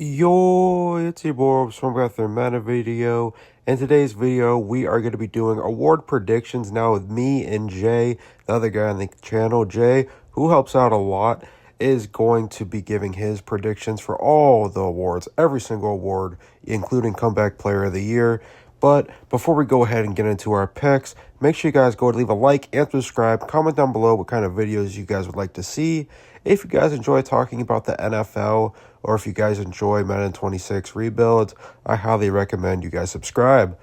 Yo, it's your boy from their Madden video. In today's video, we are going to be doing award predictions now with me and Jay, the other guy on the channel. Jay, who helps out a lot, is going to be giving his predictions for all the awards, every single award, including Comeback Player of the Year. But before we go ahead and get into our picks, make sure you guys go and leave a like and subscribe. Comment down below what kind of videos you guys would like to see. If you guys enjoy talking about the NFL, or if you guys enjoy Madden 26 rebuilds, I highly recommend you guys subscribe.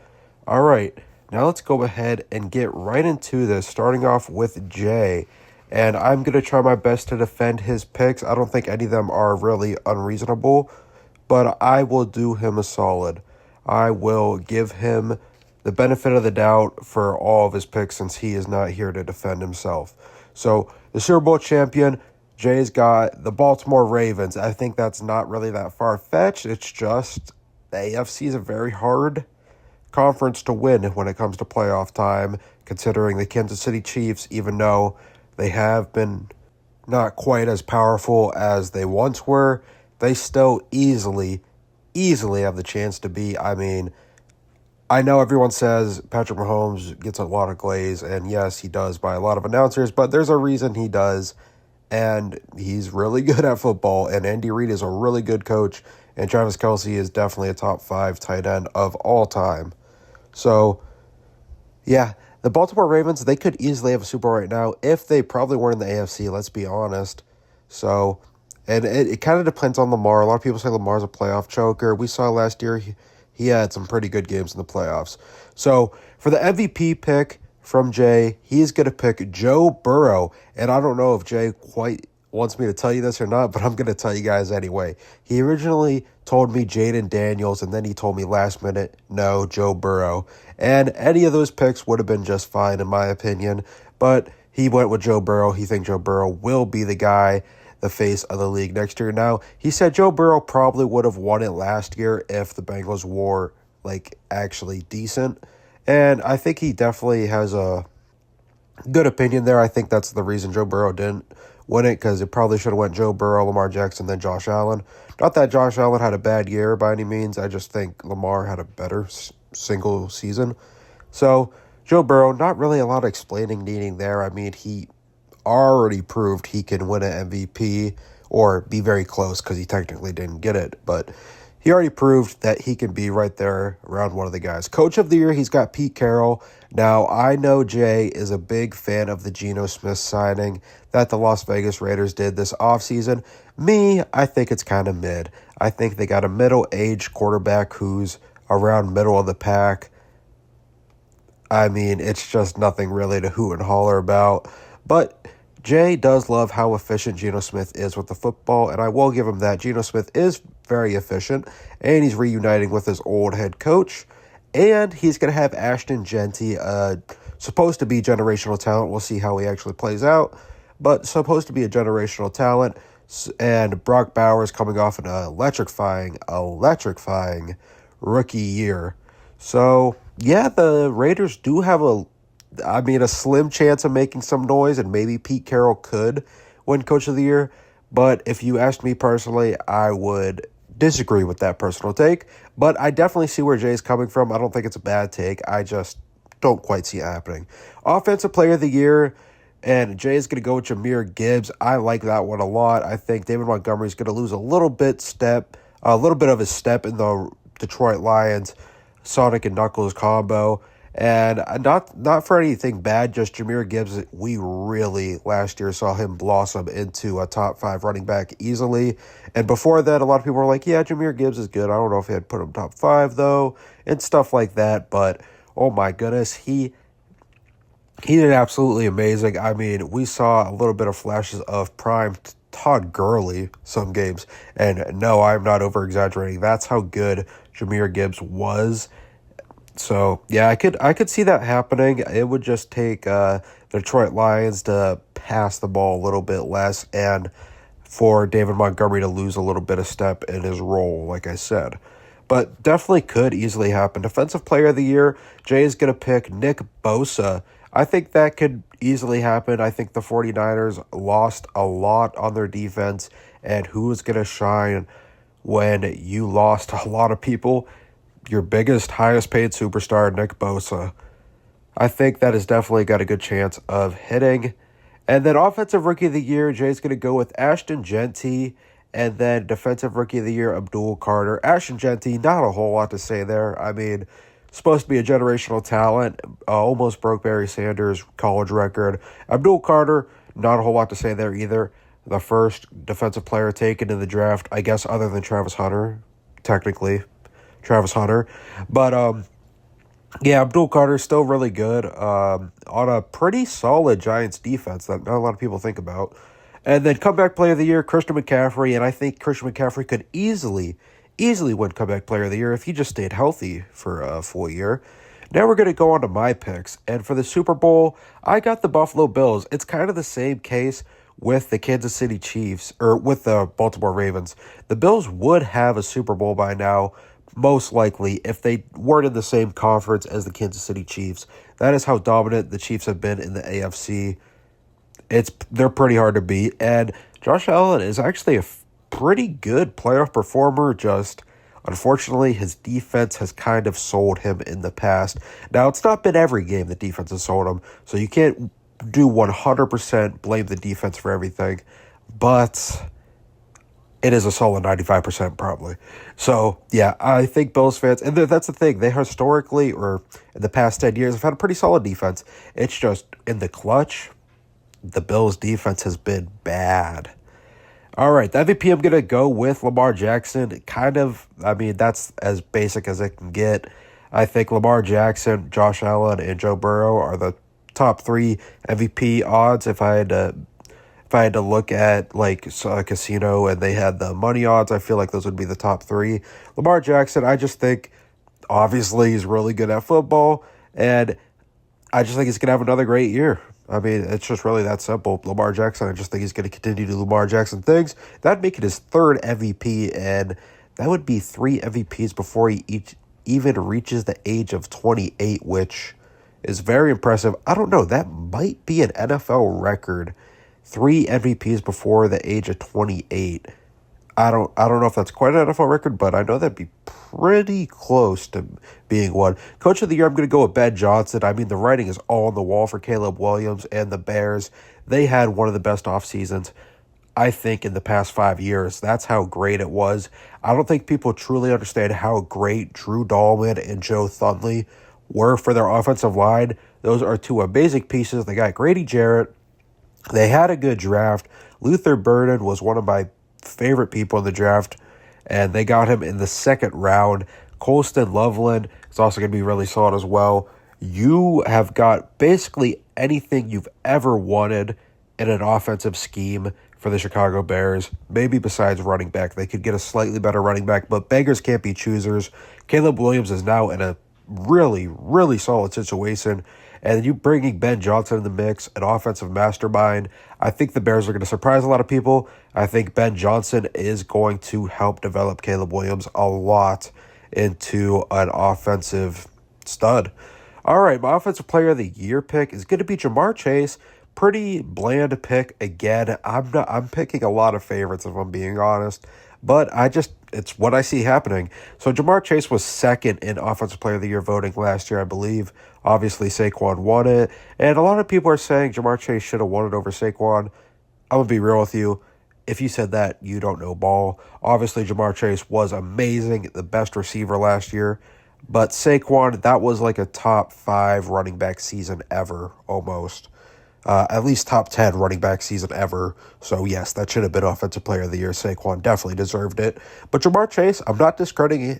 All right, now let's go ahead and get right into this, starting off with Jay. And I'm going to try my best to defend his picks. I don't think any of them are really unreasonable, but I will do him a solid. I will give him the benefit of the doubt for all of his picks since he is not here to defend himself. So, the Super Bowl champion, Jay's got the Baltimore Ravens. I think that's not really that far-fetched. It's just the AFC is a very hard conference to win when it comes to playoff time, considering the Kansas City Chiefs, even though they have been not quite as powerful as they once were, they still easily have the chance to be. I mean, I know everyone says Patrick Mahomes gets a lot of glaze, and yes, he does by a lot of announcers, but there's a reason he does, and he's really good at football, and Andy Reid is a really good coach, and Travis Kelce is definitely a top 5 tight end of all time. So, yeah, the Baltimore Ravens, they could easily have a Super Bowl right now if they probably weren't in the AFC, let's be honest. So, and it kind of depends on Lamar. A lot of people say Lamar's a playoff choker. We saw last year he had some pretty good games in the playoffs. So, for the MVP pick from Jay, he's going to pick Joe Burrow. And I don't know if Jay quite wants me to tell you this or not, but I'm going to tell you guys anyway. He originally told me Jaden Daniels, and then he told me last minute, no, Joe Burrow. And any of those picks would have been just fine in my opinion, but he went with Joe Burrow. He thinks Joe Burrow will be the guy, the face of the league next year. Now, he said Joe Burrow probably would have won it last year if the Bengals were, actually decent. And I think he definitely has a good opinion there. I think that's the reason Joe Burrow didn't win it, because it probably should have went Joe Burrow, Lamar Jackson, then Josh Allen. Not that Josh Allen had a bad year by any means. I just think Lamar had a better single season. So, Joe Burrow, not really a lot of explaining needing there. I mean, he already proved he can win an MVP or be very close because he technically didn't get it. But he already proved that he can be right there around one of the guys. Coach of the Year, he's got Pete Carroll. Now, I know Jay is a big fan of the Geno Smith signing that the Las Vegas Raiders did this offseason. Me, I think it's kind of mid. I think they got a middle-aged quarterback who's around middle of the pack. I mean, it's just nothing really to hoot and holler about. But Jay does love how efficient Geno Smith is with the football, and I will give him that. Geno Smith is very efficient, and he's reuniting with his old head coach. And he's going to have Ashton Genty, supposed to be generational talent. We'll see how he actually plays out, but supposed to be a generational talent. And Brock Bowers coming off an electrifying rookie year. So, yeah, the Raiders do have a slim chance of making some noise, and maybe Pete Carroll could win Coach of the Year. But if you asked me personally, I would disagree with that personal take. But I definitely see where Jay's coming from. I don't think it's a bad take. I just don't quite see it happening. Offensive Player of the Year, and Jay's going to go with Jahmyr Gibbs. I like that one a lot. I think David Montgomery's going to lose a little bit of his step in the Detroit Lions Sonic and Knuckles combo. And not for anything bad, just Jahmyr Gibbs, we really last year saw him blossom into a top 5 running back easily. And before that, a lot of people were like, yeah, Jahmyr Gibbs is good. I don't know if he had put him top 5, though, and stuff like that. But, oh my goodness, he did absolutely amazing. I mean, we saw a little bit of flashes of prime Todd Gurley some games. And no, I'm not over-exaggerating. That's how good Jahmyr Gibbs was. So, yeah, I could see that happening. It would just take the Detroit Lions to pass the ball a little bit less and for David Montgomery to lose a little bit of step in his role, like I said. But definitely could easily happen. Defensive Player of the Year, Jay is going to pick Nick Bosa. I think that could easily happen. I think the 49ers lost a lot on their defense, and who is going to shine when you lost a lot of people, your biggest, highest paid superstar, Nick Bosa. I think that has definitely got a good chance of hitting. And then Offensive Rookie of the Year, Jay's going to go with Ashton Genty. And then Defensive Rookie of the Year, Abdul Carter. Ashton Genty, not a whole lot to say there. I mean, supposed to be a generational talent. Almost broke Barry Sanders' college record. Abdul Carter, not a whole lot to say there either. The first defensive player taken in the draft, I guess, other than Travis Hunter, technically. Travis Hunter. But, yeah, Abdul Carter's still really good on a pretty solid Giants defense that not a lot of people think about. And then comeback player of the year, Christian McCaffrey, and I think Christian McCaffrey could easily win comeback player of the year if he just stayed healthy for a full year. Now we're going to go on to my picks. And for the Super Bowl, I got the Buffalo Bills. It's kind of the same case with the Kansas City Chiefs, or with the Baltimore Ravens. The Bills would have a Super Bowl by now, most likely, if they weren't in the same conference as the Kansas City Chiefs. That is how dominant the Chiefs have been in the AFC. They're pretty hard to beat, and Josh Allen is actually a pretty good playoff performer. Just unfortunately, his defense has kind of sold him in the past. Now, it's not been every game the defense has sold him, so you can't do 100% blame the defense for everything, but it is a solid 95% probably. So, yeah, I think Bills fans, and that's the thing, they historically, or in the past 10 years, have had a pretty solid defense. It's just in the clutch, the Bills' defense has been bad. All right, the MVP I'm going to go with Lamar Jackson. Kind of, I mean, that's as basic as it can get. I think Lamar Jackson, Josh Allen, and Joe Burrow are the top 3 MVP odds. If I had to look at like a casino and they had the money odds, I feel like those would be the top 3. Lamar Jackson, I just think, obviously, he's really good at football, and I just think he's going to have another great year. I mean, it's just really that simple. Lamar Jackson, I just think he's going to continue to do Lamar Jackson things. That'd make it his 3rd MVP, and that would be 3 MVPs before he even reaches the age of 28, which is very impressive. I don't know. That might be an NFL record. 3 MVPs before the age of 28. I don't know if that's quite an NFL record, but I know that'd be pretty close to being one. Coach of the year, I'm going to go with Ben Johnson. I mean, the writing is all on the wall for Caleb Williams and the Bears. They had one of the best off seasons, I think, in the past 5 years. That's how great it was. I don't think people truly understand how great Drew Dahlman and Joe Thunley were for their offensive line. Those are 2 amazing pieces. They got Grady Jarrett. They had a good draft. Luther Burden was one of my favorite people in the draft, and they got him in the 2nd round. Colston Loveland is also going to be really solid as well. You have got basically anything you've ever wanted in an offensive scheme for the Chicago Bears, maybe besides running back. They could get a slightly better running back, but beggars can't be choosers. Caleb Williams is now in a really, really solid situation. And you bringing Ben Johnson in the mix, an offensive mastermind, I think the Bears are going to surprise a lot of people. I think Ben Johnson is going to help develop Caleb Williams a lot into an offensive stud. All right, my offensive player of the year pick is going to be Jamar Chase. Pretty bland pick again. I'm picking a lot of favorites if I'm being honest, but it's what I see happening. So Jamar Chase was 2nd in offensive player of the year voting last year, I believe. Obviously, Saquon won it, and a lot of people are saying Jamar Chase should have won it over Saquon. I'm going to be real with you. If you said that, you don't know ball. Obviously, Jamar Chase was amazing, the best receiver last year. But Saquon, that was like a top 5 running back season ever, almost. At least top 10 running back season ever. So, yes, that should have been Offensive Player of the Year. Saquon definitely deserved it. But Jamar Chase, I'm not discrediting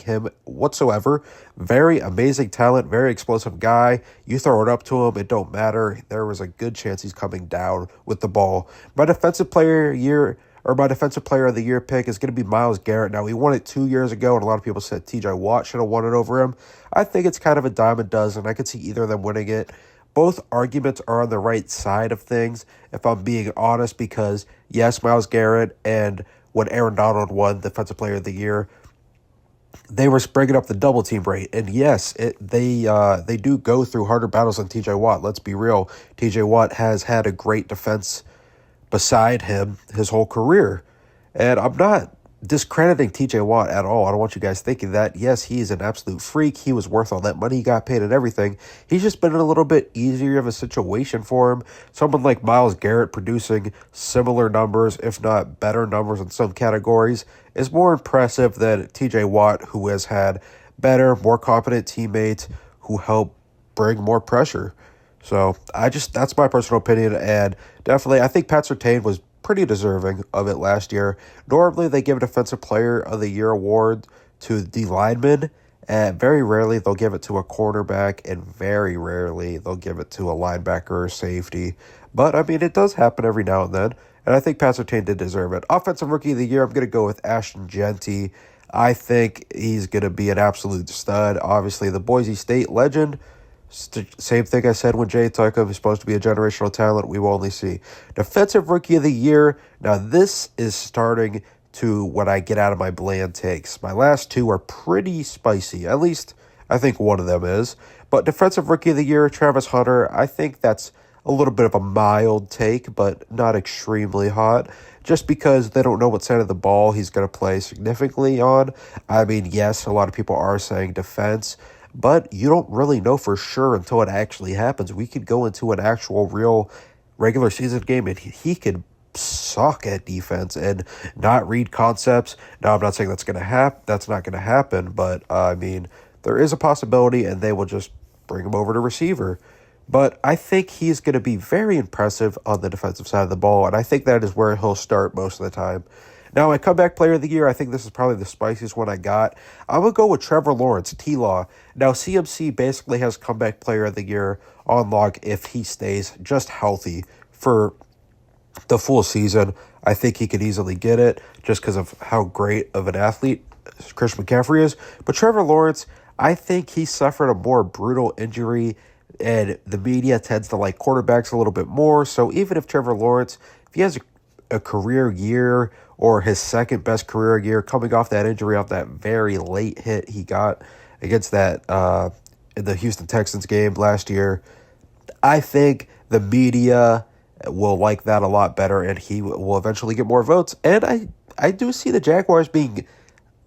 him whatsoever. Very amazing talent, very explosive guy. You throw it up to him, it don't matter. There was a good chance he's coming down with the ball. My defensive player of the year pick is going to be Myles Garrett. Now, he won it 2 years ago, and a lot of people said T.J. Watt should have won it over him. I think it's kind of a dime a dozen. I could see either of them winning it. Both arguments are on the right side of things, if I'm being honest, because, yes, Myles Garrett and when Aaron Donald won Defensive Player of the Year, they were bringing up the double team rate. And, yes, they do go through harder battles than T.J. Watt. Let's be real. T.J. Watt has had a great defense beside him his whole career. And I'm not discrediting TJ Watt at all. I don't want you guys thinking that. Yes, he's an absolute freak. He was worth all that money he got paid and everything. He's just been in a little bit easier of a situation for him. Someone like Myles Garrett producing similar numbers, if not better numbers in some categories, is more impressive than TJ Watt, who has had better, more competent teammates who help bring more pressure. So that's my personal opinion, and definitely I think Pat Surtain was pretty deserving of it last year. Normally they give a Defensive Player of the Year award to the lineman, and very rarely they'll give it to a cornerback, and very rarely they'll give it to a linebacker or safety. But I mean, it does happen every now and then, and I think Pat Surtain did deserve it. Offensive Rookie of the Year, I'm going to go with Ashton Jeanty. I think he's going to be an absolute stud. Obviously, the Boise State legend. Same thing I said when Jay took him. He's supposed to be a generational talent. We will only see. Defensive Rookie of the Year. Now, this is starting to when I get out of my bland takes. My last two are pretty spicy. At least, I think one of them is. But Defensive Rookie of the Year, Travis Hunter, I think that's a little bit of a mild take, but not extremely hot. Just because they don't know what side of the ball he's going to play significantly on. I mean, yes, a lot of people are saying defense, but you don't really know for sure until it actually happens. We could go into an actual real regular season game and he could suck at defense and not read concepts. Now, I'm not saying that's not going to happen, but I mean, there is a possibility and they will just bring him over to receiver. But I think he's going to be very impressive on the defensive side of the ball, and I think that is where he'll start most of the time. Now, my comeback player of the year, I think this is probably the spiciest one I got. I'm going to go with Trevor Lawrence, T-Law. Now, CMC basically has comeback player of the year on lock if he stays just healthy for the full season. I think he could easily get it just because of how great of an athlete Christian McCaffrey is. But Trevor Lawrence, I think he suffered a more brutal injury, and the media tends to like quarterbacks a little bit more. So even if Trevor Lawrence, if he has a career year or his second best career year coming off that injury, off that very late hit he got against that in the Houston Texans game last year, I think the media will like that a lot better, and he will eventually get more votes. And I do see the Jaguars being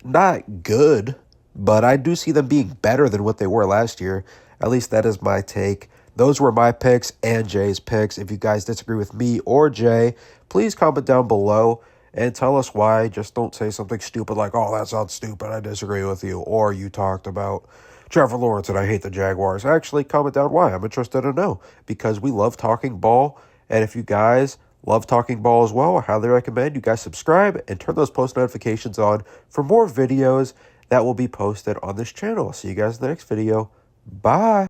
not good, but I do see them being better than what they were last year. At least that is my take. Those were my picks and Jay's picks. If you guys disagree with me or Jay, please comment down below and tell us why. Just don't say something stupid like, oh, that sounds stupid, I disagree with you. Or you talked about Trevor Lawrence and I hate the Jaguars. Actually, comment down why. I'm interested to know, because we love talking ball. And if you guys love talking ball as well, I highly recommend you guys subscribe and turn those post notifications on for more videos that will be posted on this channel. I'll see you guys in the next video. Bye.